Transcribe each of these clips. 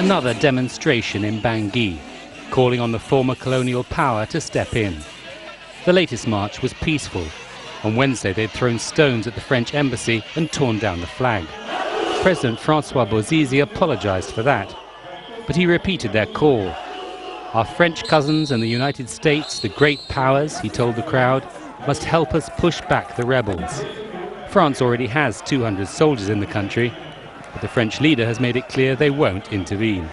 Another demonstration in Bangui, calling on the former colonial power to step in. The latest march was peaceful. On Wednesday, they'd thrown stones at the French embassy and torn down the flag. President François Bozizé apologized for that, but he repeated their call. Our French cousins and the United States, the great powers, he told the crowd, must help us push back the rebels. France already has 200 soldiers in the country, but the French leader has made it clear they won't intervene.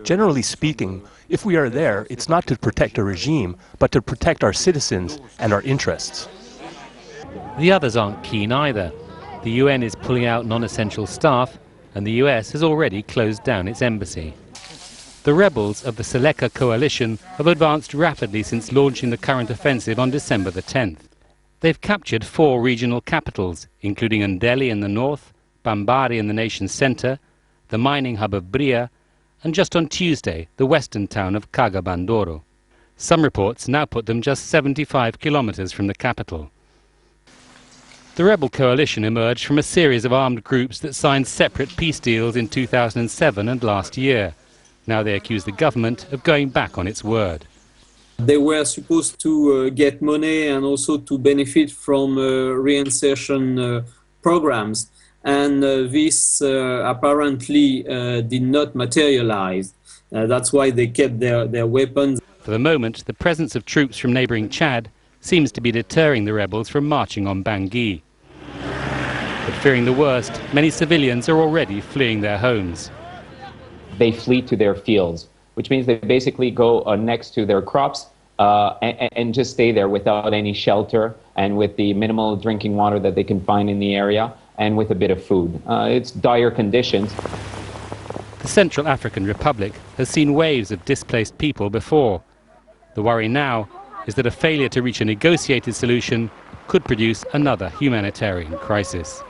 Generally speaking, if we are there, it's not to protect a regime, but to protect our citizens and our interests. The others aren't keen either. The UN is pulling out non-essential staff, and the US has already closed down its embassy. The rebels of the Seleka coalition have advanced rapidly since launching the current offensive on December the 10th. They've captured 4 regional capitals, including Ndeli in the north, Bambari in the nation's centre, the mining hub of Bria, and just on Tuesday, the western town of Cagabandoro. Some reports now put them just 75 kilometres from the capital. The rebel coalition emerged from a series of armed groups that signed separate peace deals in 2007 and last year. Now they accuse the government of going back on its word. They were supposed to get money and also to benefit from reinsertion programs. And this apparently did not materialize. That's why they kept their weapons. For the moment, the presence of troops from neighbouring Chad seems to be deterring the rebels from marching on Bangui. But fearing the worst, many civilians are already fleeing their homes. They flee to their fields, which means they basically go next to their crops and just stay there without any shelter and with the minimal drinking water that they can find in the area, and with a bit of food. It's dire conditions. The Central African Republic has seen waves of displaced people before. The worry now is that a failure to reach a negotiated solution could produce another humanitarian crisis.